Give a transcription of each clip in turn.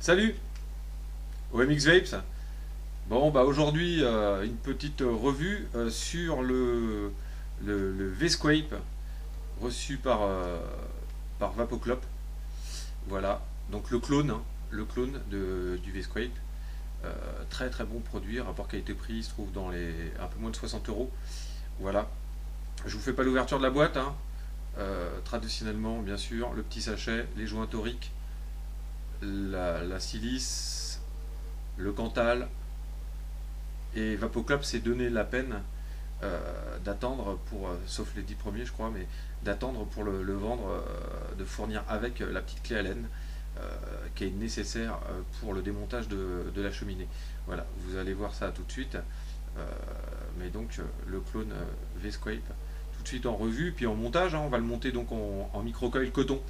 Salut, OMX Vapes. Bon, bah aujourd'hui, une petite revue sur le V-Squape reçu par Vapoclop. Voilà, donc le clone, hein, du V-Squape. Très très bon produit, rapport qualité-prix, il se trouve dans les un peu moins de 60 euros. Voilà, je vous fais pas l'ouverture de la boîte, hein. Traditionnellement, bien sûr, le petit sachet, les joints toriques, la silice, le cantal. Et Vapoclop s'est donné la peine d'attendre pour, sauf les 10 premiers je crois, mais d'attendre pour le vendre, de fournir avec la petite clé Allen qui est nécessaire pour le démontage de la cheminée. Voilà, vous allez voir ça tout de suite. Mais donc le clone V-Squape tout de suite en revue, puis en montage, hein, on va le monter donc en microcoil coton.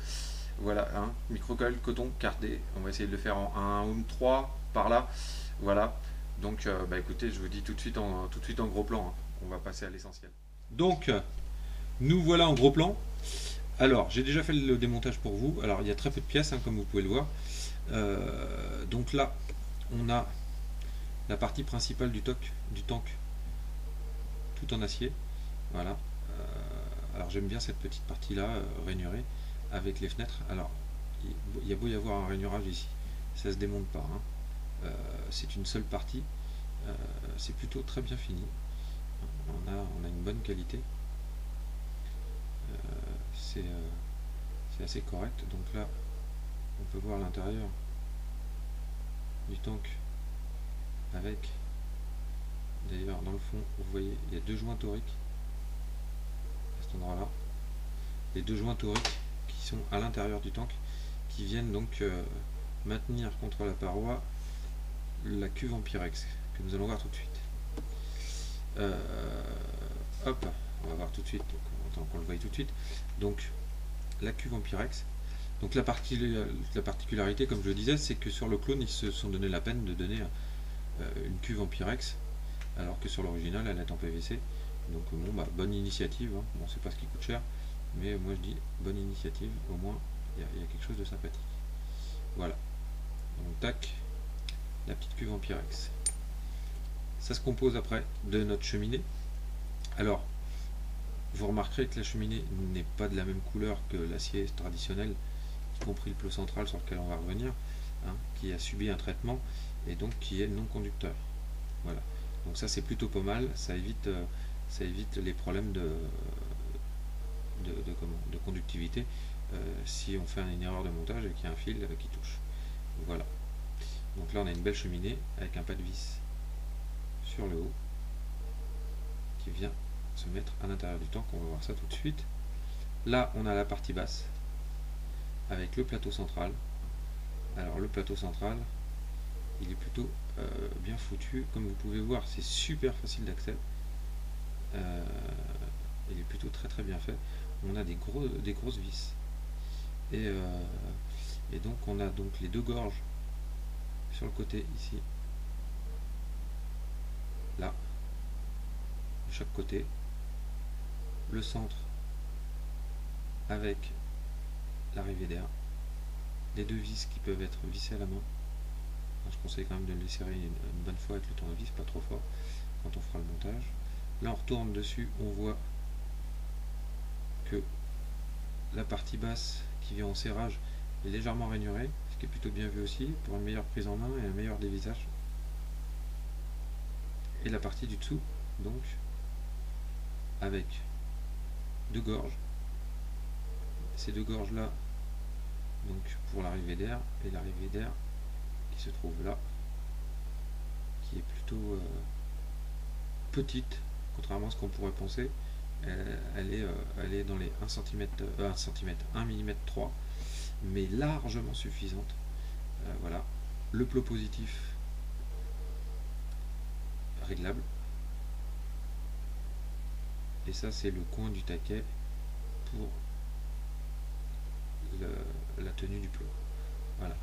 Voilà, hein, microcoil coton cardé. On va essayer de le faire en 1 ohm 3 par là. Voilà. Donc bah écoutez, je vous dis tout de suite en gros plan, hein. On va passer à l'essentiel. Donc nous voilà en gros plan. Alors j'ai déjà fait le démontage pour vous. Alors il y a très peu de pièces, hein, comme vous pouvez le voir. Donc là on a la partie principale du tank tout en acier. Voilà. Alors j'aime bien cette petite partie là, rainurée, avec les fenêtres. Alors il y a beau y avoir un rainurage ici, ça se démonte pas, hein. C'est une seule partie. C'est plutôt très bien fini. On a une bonne qualité. C'est assez correct. Donc là, on peut voir l'intérieur du tank avec, d'ailleurs dans le fond, vous voyez, il y a deux joints toriques à cet endroit-là. Les deux joints toriques qui sont à l'intérieur du tank, qui viennent donc maintenir contre la paroi la cuve en pyrex que nous allons voir tout de suite. Hop, on va voir tout de suite, donc, qu'on le voit tout de suite. Donc la cuve en pyrex. Donc la particularité, comme je le disais, c'est que sur le clone, ils se sont donné la peine de donner une cuve en pyrex, alors que sur l'original, elle est en PVC. Donc bon, bah, bonne initiative, hein. Bon, c'est pas ce qui coûte cher, mais moi je dis bonne initiative, au moins il y a quelque chose de sympathique. Voilà. Donc tac, la petite cuve en pyrex. Ça se compose après de notre cheminée. Alors, vous remarquerez que la cheminée n'est pas de la même couleur que l'acier traditionnel, y compris le plot central sur lequel on va revenir, hein, qui a subi un traitement et donc qui est non conducteur. Voilà. Donc ça c'est plutôt pas mal, ça évite les problèmes de conductivité si on fait une erreur de montage et qu'il y a un fil qui touche. Voilà. Donc là on a une belle cheminée avec un pas de vis sur le haut qui vient se mettre à l'intérieur du tank. On va voir ça tout de suite. Là on a la partie basse avec le plateau central. Alors le plateau central, il est plutôt bien foutu, comme vous pouvez voir, c'est super facile d'accès. Il est plutôt très bien fait. On a des grosses vis et donc on a donc les deux gorges sur le côté ici, là, de chaque côté, le centre avec l'arrivée d'air, les deux vis qui peuvent être vissées à la main. Je conseille quand même de les serrer une bonne fois avec le tournevis, pas trop fort quand on fera le montage. Là on retourne dessus, on voit que la partie basse qui vient en serrage est légèrement rainurée, ce qui est plutôt bien vu aussi pour une meilleure prise en main et un meilleur dévissage. Et la partie du dessous, donc avec deux gorges, ces deux gorges là, donc pour l'arrivée d'air, et l'arrivée d'air qui se trouve là, qui est plutôt petite, contrairement à ce qu'on pourrait penser. Elle est dans les 1 cm, 1 mm 3, mais largement suffisante. Voilà, le plot positif réglable, et ça c'est le coin du taquet pour la tenue du plot. Voilà.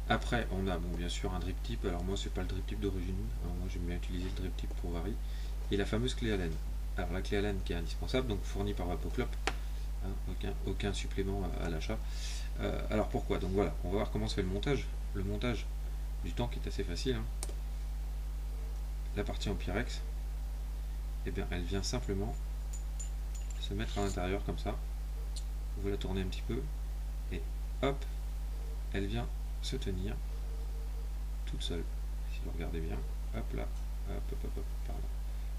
Après on a bien sûr un drip tip. Alors moi c'est pas le drip tip d'origine, moi j'aime bien utiliser le drip tip pour varier, et la fameuse clé Allen. Alors la clé Allen qui est indispensable, donc fournie par Vapoclop, hein, aucun supplément à l'achat. Alors pourquoi? Donc voilà, on va voir comment se fait le montage. Le montage du tank est assez facile, hein. La partie en Pyrex, eh bien, elle vient simplement se mettre à l'intérieur comme ça. Vous la tournez un petit peu et hop, elle vient se tenir toute seule. Si vous regardez bien, hop là, hop, hop, hop, hop, par là.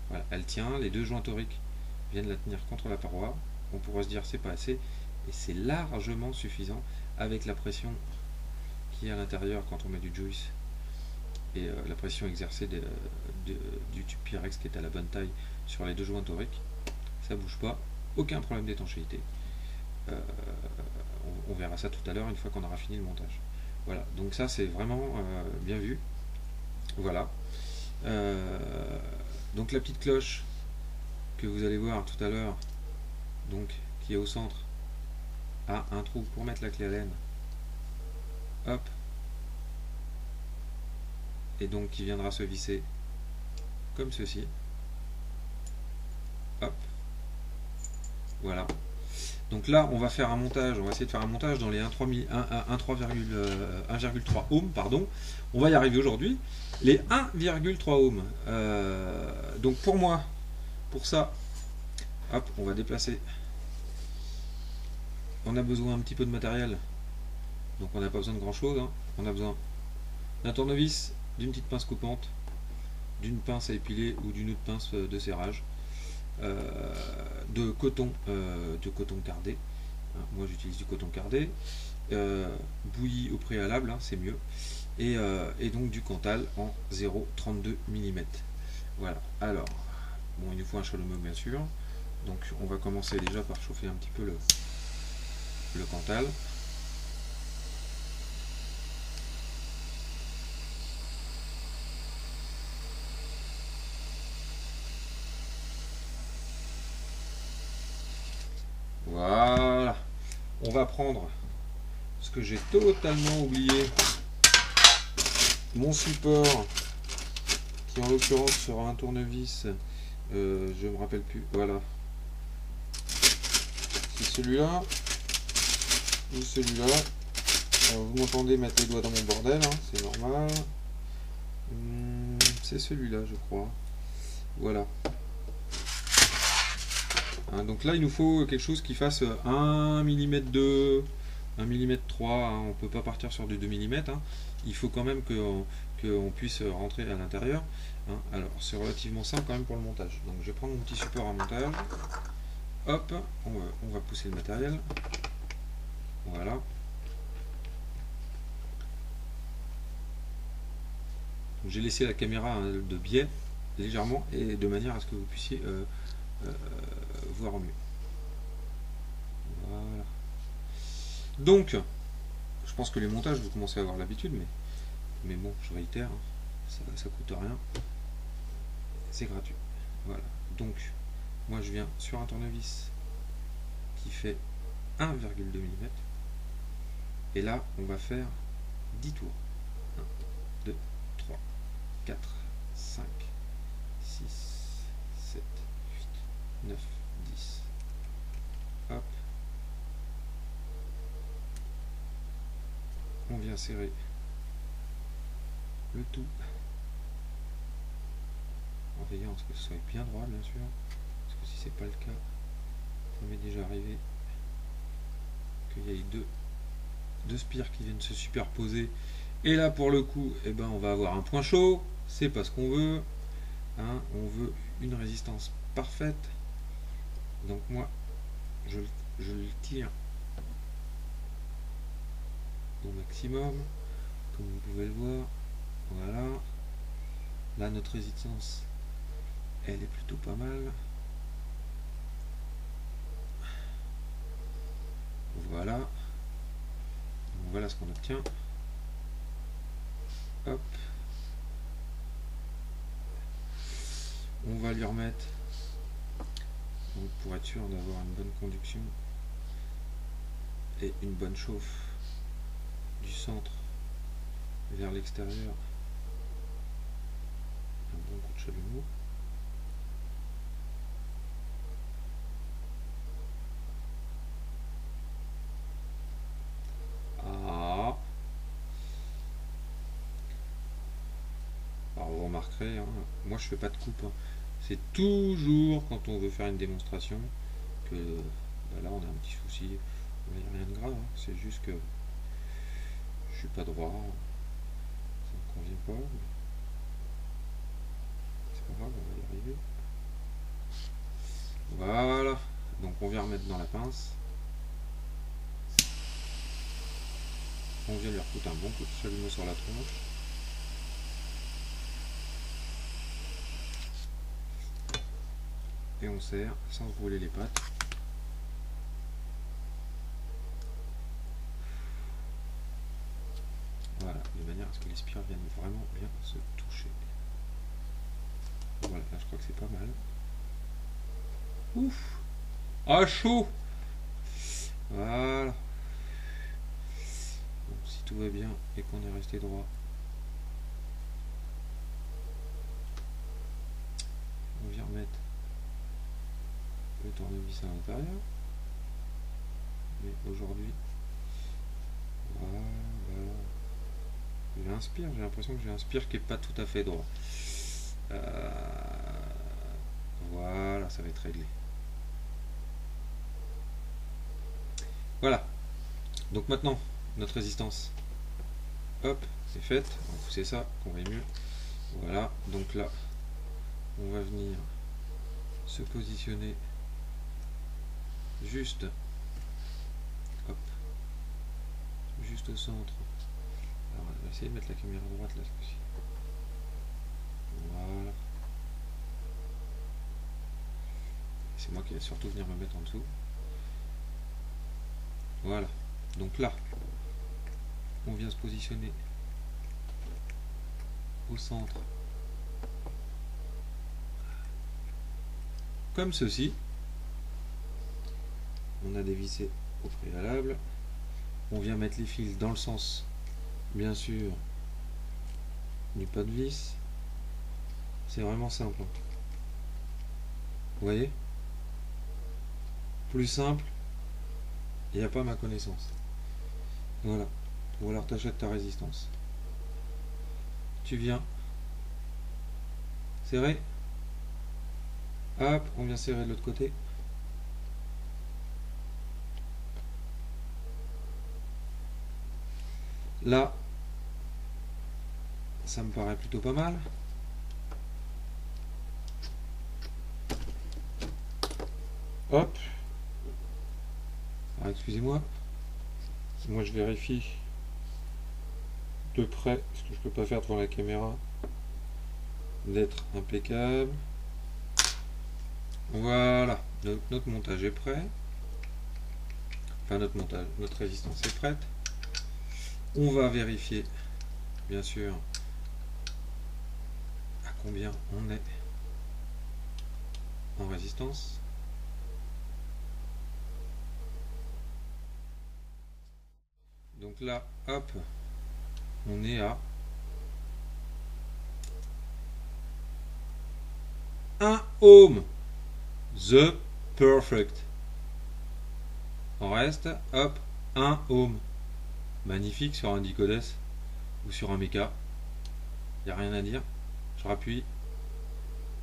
Voilà, elle tient, les deux joints toriques viennent la tenir contre la paroi. On pourrait se dire c'est pas assez, et c'est largement suffisant avec la pression qui est à l'intérieur quand on met du juice et la pression exercée du tube Pyrex qui est à la bonne taille sur les deux joints toriques. Ça bouge pas, aucun problème d'étanchéité. On verra ça tout à l'heure une fois qu'on aura fini le montage. Voilà, donc ça c'est vraiment bien vu. Voilà. Donc la petite cloche que vous allez voir tout à l'heure, donc qui est au centre, a un trou pour mettre la clé à laine. Hop. Et donc qui viendra se visser comme ceci. Hop. Voilà. Donc là, on va faire un montage, on va essayer de faire un montage dans les 1,3 ohms, pardon. On va y arriver aujourd'hui. Les 1,3 ohms. Donc pour moi, pour ça, hop, on va déplacer. On a besoin un petit peu de matériel. Donc on n'a pas besoin de grand chose, hein. On a besoin d'un tournevis, d'une petite pince coupante, d'une pince à épiler ou d'une autre pince de serrage. De coton cardé, hein, moi j'utilise du coton cardé, bouilli au préalable, hein, c'est mieux, et donc du Cantal en 0,32 mm. Voilà, alors bon, il nous faut un chalumeau bien sûr, donc on va commencer déjà par chauffer un petit peu le Cantal. Voilà, on va prendre ce que j'ai totalement oublié, mon support qui en l'occurrence sera un tournevis, je me rappelle plus, voilà, c'est celui-là ou celui-là. Vous m'entendez mettre les doigts dans mon bordel, hein, c'est normal. C'est celui-là je crois, voilà. Hein, donc là il nous faut quelque chose qui fasse 1 mm 2, 1 mm 3, hein, on peut pas partir sur du 2 mm, hein. Il faut quand même qu'on puisse rentrer à l'intérieur, hein. Alors c'est relativement simple quand même pour le montage. Donc je vais prendre mon petit support à montage, hop, on va pousser le matériel, voilà. J'ai laissé la caméra de biais légèrement et de manière à ce que vous puissiez voir au mieux. Voilà. Donc, je pense que les montages, vous commencez à avoir l'habitude, mais bon, je réitère, hein, ça coûte rien, c'est gratuit. Voilà. Donc, moi je viens sur un tournevis qui fait 1,2 mm, et là, on va faire 10 tours. 1, 2, 3, 4, 5, 6, 7, 8, 9, 10. Hop. On vient serrer le tout en veillant à ce que ce soit bien droit, bien sûr, parce que si c'est pas le cas, ça m'est déjà arrivé qu'il y ait deux spires qui viennent se superposer, et là pour le coup, eh ben, on va avoir un point chaud. C'est pas ce qu'on veut, hein. On veut une résistance parfaite, donc moi je le tire au maximum, comme vous pouvez le voir. Voilà, là notre résistance elle est plutôt pas mal. Voilà, donc voilà ce qu'on obtient. Hop, on va lui remettre, donc pour être sûr d'avoir une bonne conduction et une bonne chauffe du centre vers l'extérieur, un bon coup de chalumeau. vous remarquerez, hein, moi je fais pas de coupe. Hein. C'est toujours quand on veut faire une démonstration que bah là on a un petit souci. Il n'y a rien de grave, hein. C'est juste que je suis pas droit, ça me convient pas. C'est pas grave, on va y arriver. Voilà, donc on vient remettre dans la pince. On vient lui refoutre un bon coup de chalumeau sur la tronche. Et on serre sans se brûler les pattes. Voilà, de manière à ce que les spires viennent vraiment bien se toucher. Voilà, là je crois que c'est pas mal. Ouf! Ah, chaud! Voilà. Bon, si tout va bien et qu'on est resté droit, on vient remettre le tournevis à l'intérieur. Mais aujourd'hui, voilà. J'ai l'impression que j'ai un spire qui est pas tout à fait droit. Voilà, ça va être réglé. Voilà. Donc maintenant, notre résistance, hop, c'est faite. On va pousser ça, qu'on voit mieux. Voilà. Donc là, on va venir se positionner juste, hop, juste au centre. Alors, on va essayer de mettre la caméra à droite là, ce coup-ci. Voilà. C'est moi qui vais surtout venir me mettre en dessous. Voilà. Donc là, on vient se positionner au centre. Comme ceci. On a dévissé au préalable. On vient mettre les fils dans le sens, bien sûr, du pas de vis. C'est vraiment simple. Vous voyez? Plus simple, il n'y a pas ma connaissance. Voilà. Ou alors tu achètes ta résistance. Tu viens serrer. Hop, on vient serrer de l'autre côté. Là, ça me paraît plutôt pas mal. Hop. Alors, excusez-moi. Moi, je vérifie de près, ce que je peux pas faire devant la caméra, d'être impeccable. Voilà. Notre montage est prêt. Enfin, notre résistance est prête. On va vérifier, bien sûr, à combien on est en résistance. Donc là, hop, on est à 1 ohm. The perfect. On reste, hop, 1 ohm. Magnifique sur un Dicodes ou sur un Mecha. Il n'y a rien à dire. Je rappuie.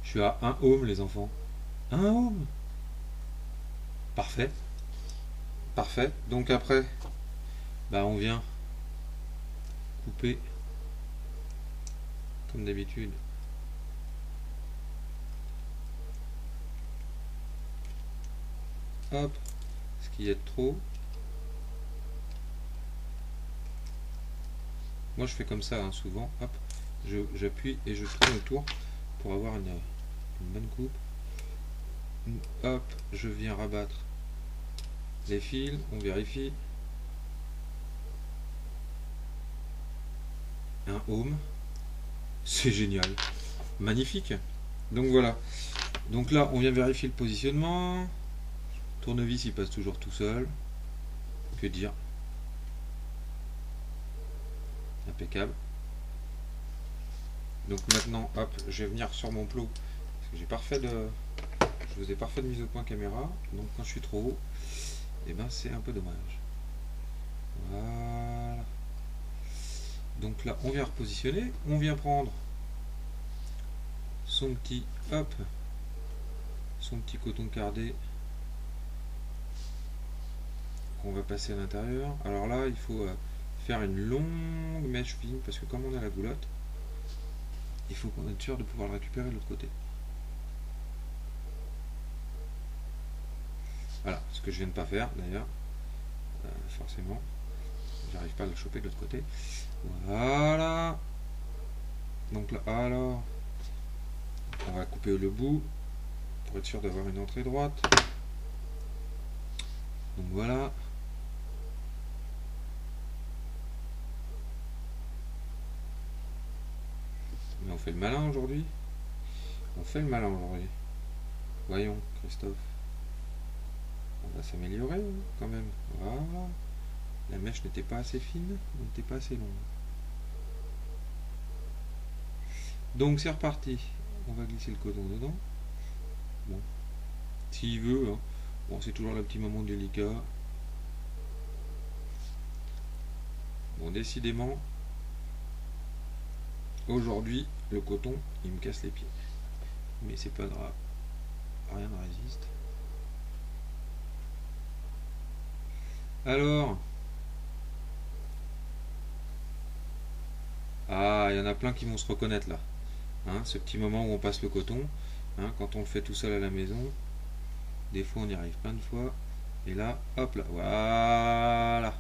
Je suis à 1 ohm, les enfants. 1 ohm. Parfait. Parfait. Donc après, bah on vient couper comme d'habitude. Hop. Ce qui est de trop. Moi je fais comme ça hein, souvent, hop, j'appuie et je tourne autour pour avoir une bonne coupe. Hop, je viens rabattre les fils, on vérifie. 1 ohm, c'est génial, magnifique. Donc voilà, donc là on vient vérifier le positionnement. Tournevis il passe toujours tout seul, que dire. Impeccable. Donc maintenant, hop, je vais venir sur mon plot parce que j'ai parfait de, je vous ai parfait de mise au point caméra. Donc quand je suis trop haut, et ben c'est un peu dommage. Voilà. Donc là, on vient repositionner, on vient prendre son petit, hop, son petit coton cardé qu'on va passer à l'intérieur. Alors là, il faut faire une longue mèche fine parce que comme on a la goulotte, il faut qu'on soit sûr de pouvoir le récupérer de l'autre côté. Voilà, ce que je viens de pas faire d'ailleurs, forcément, j'arrive pas à le choper de l'autre côté. Voilà. Donc là, alors, on va couper le bout pour être sûr d'avoir une entrée droite. Donc voilà. Mais on fait le malin aujourd'hui. On fait le malin aujourd'hui. Voyons, Christophe. On va s'améliorer quand même. Voilà. La mèche n'était pas assez fine, n'était pas assez longue. Donc c'est reparti. On va glisser le coton dedans. Bon. S'il veut, hein. Bon, c'est toujours le petit moment délicat. Bon, décidément, aujourd'hui, le coton, il me casse les pieds. Mais c'est pas grave. Rien ne résiste. Alors. Ah, il y en a plein qui vont se reconnaître là. Hein, ce petit moment où on passe le coton. Hein, quand on le fait tout seul à la maison. Des fois on y arrive plein de fois. Et là, hop là, voilà.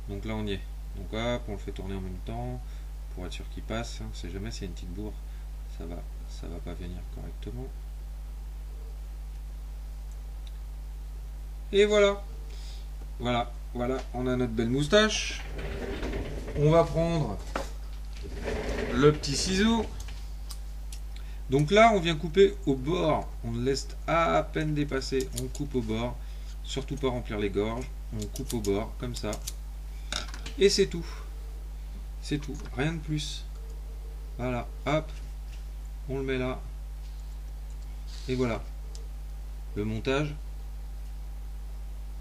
Donc là on y est. Donc hop, on le fait tourner en même temps. Pour être sûr qu'il passe. Hein, on sait jamais s'il y a une petite bourre. Ça va pas venir correctement. Et voilà. Voilà, on a notre belle moustache. On va prendre le petit ciseau. Donc là, on vient couper au bord. On laisse à peine dépasser. On coupe au bord. Surtout pas remplir les gorges. On coupe au bord, comme ça. Et c'est tout. C'est tout. Rien de plus. Voilà. Hop. On le met là. Et voilà. Le montage.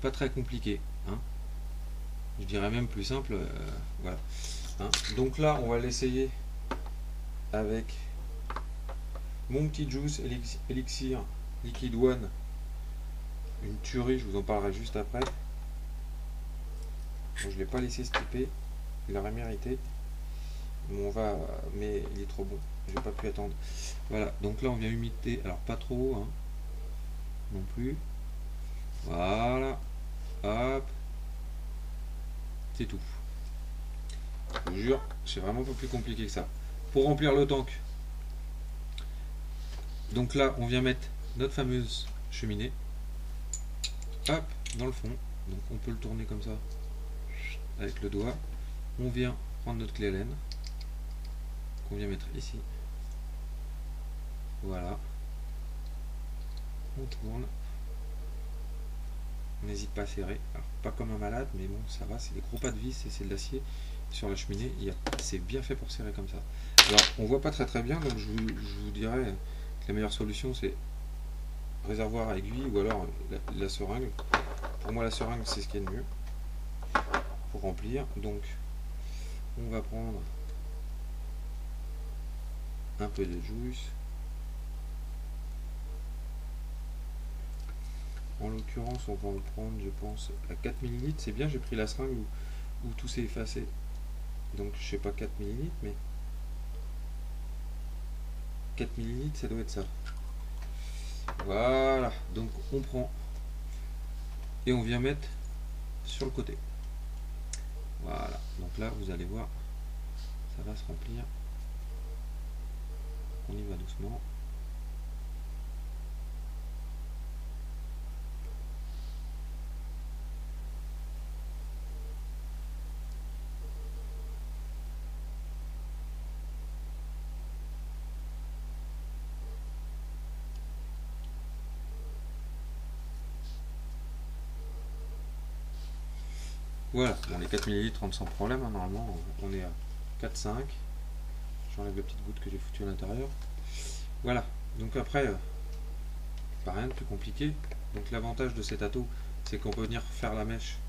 Pas très compliqué. Hein. Je dirais même plus simple. Voilà. Hein. Donc là, on va l'essayer avec mon petit Juice Elixir Liquid One. Une tuerie, je vous en parlerai juste après. Bon, je ne l'ai pas laissé stripper, il aurait mérité. Mais il est trop bon, j'ai pas pu attendre. Voilà, donc là on vient humecter, alors pas trop hein, non plus. Voilà, hop, c'est tout. Je vous jure, c'est vraiment pas plus compliqué que ça. Pour remplir le tank, donc là on vient mettre notre fameuse cheminée. Hop, dans le fond, donc on peut le tourner comme ça avec le doigt. On vient prendre notre clé Allen qu'on vient mettre ici. Voilà, on tourne, on n'hésite pas à serrer, alors pas comme un malade mais bon ça va, c'est des gros pas de vis et c'est de l'acier sur la cheminée, c'est bien fait pour serrer comme ça. Alors on voit pas très bien, donc je vous dirais que la meilleure solution c'est réservoir à aiguille ou alors la seringue. Pour moi la seringue c'est ce qui est de mieux pour remplir. Donc on va prendre un peu de juice, en l'occurrence on va en prendre je pense à 4 ml. C'est bien, j'ai pris la seringue où tout s'est effacé, donc je sais pas 4 ml mais 4 ml ça doit être ça. Voilà, donc on prend et on vient mettre sur le côté. Voilà, donc là vous allez voir, ça va se remplir. On y va doucement. Voilà, bon, les 4 ml rentrent sans problème, hein, normalement on est à 4-5. J'enlève la petite goutte que j'ai foutue à l'intérieur. Voilà, donc après, pas rien de plus compliqué. Donc l'avantage de cet ato, c'est qu'on peut venir faire la mèche.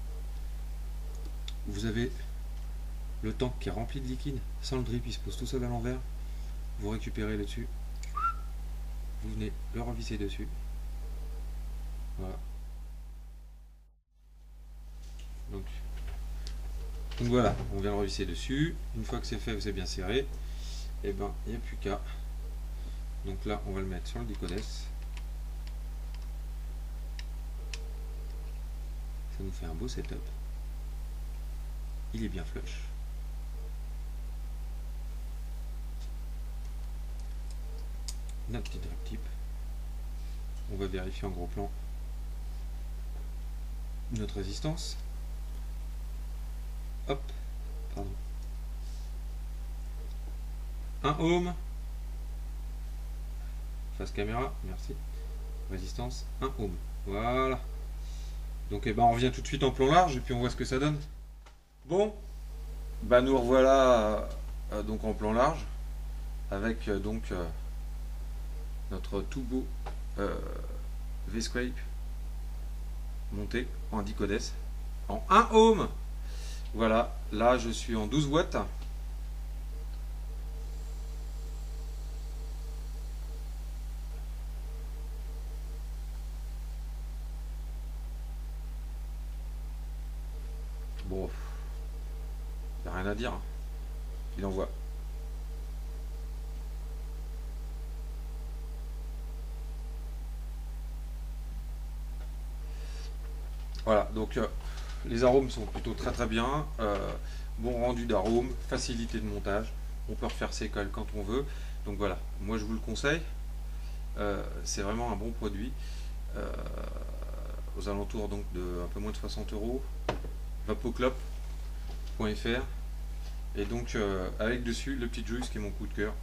Vous avez le tank qui est rempli de liquide, sans le drip, il se pose tout seul à l'envers. Vous récupérez le dessus, vous venez le revisser dessus. Voilà. Donc voilà, on vient le revisser dessus. Une fois que c'est fait, c'est bien serré. Et ben, il n'y a plus qu'à. Donc là, on va le mettre sur le Dicodes. Ça nous fait un beau setup. Il est bien flush. Notre petit drip tip. On va vérifier en gros plan notre résistance. Hop, pardon. 1 ohm. Face caméra, merci. Résistance 1 ohm. Voilà. Donc on revient tout de suite en plan large et puis on voit ce que ça donne. Bon, bah nous revoilà donc en plan large avec notre tout beau V-Squape monté en Dicodes en 1 ohm. Voilà, là je suis en 12 watts. Bon, il n'y a rien à dire. Il envoie. Voilà, donc les arômes sont plutôt très bien. Bon rendu d'arômes, facilité de montage. On peut refaire ses cols quand on veut. Donc voilà, moi je vous le conseille. C'est vraiment un bon produit. Aux alentours donc de un peu moins de 60 euros. Vapoclop.fr. Et donc avec dessus le petit juice qui est mon coup de cœur.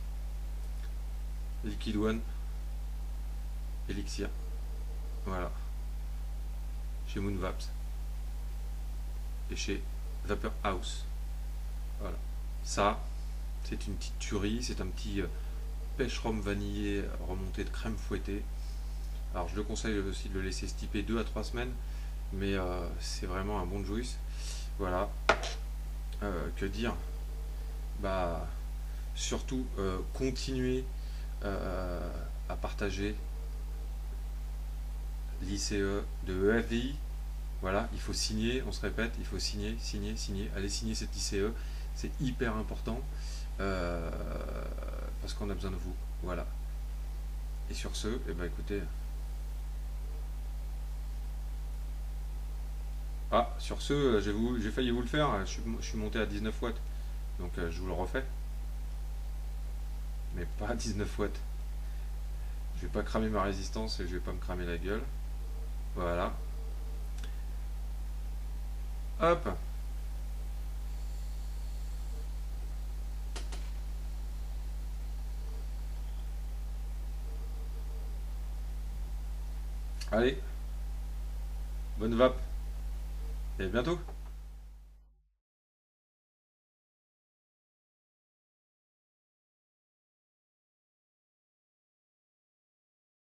Liquid One Elixir. Voilà. Chez Moonvaps et chez Vapor House. Voilà. Ça, c'est une petite tuerie. C'est un petit pêche rhum vanillé remonté de crème fouettée. Alors je le conseille aussi de le laisser stiper 2 à 3 semaines, mais c'est vraiment un bon juice. Voilà. Que dire? Bah surtout continuer à partager l'ICE de EFDI. Voilà, il faut signer, on se répète, il faut signer, allez signer cette ICE, c'est hyper important parce qu'on a besoin de vous. Voilà. Et sur ce, eh ben écoutez. Ah, sur ce, j'ai failli vous le faire, je suis monté à 19 watts, donc je vous le refais. Mais pas à 19 watts. Je vais pas cramer ma résistance et je vais pas me cramer la gueule. Voilà. Hop. Allez. Bonne vape. Et à bientôt.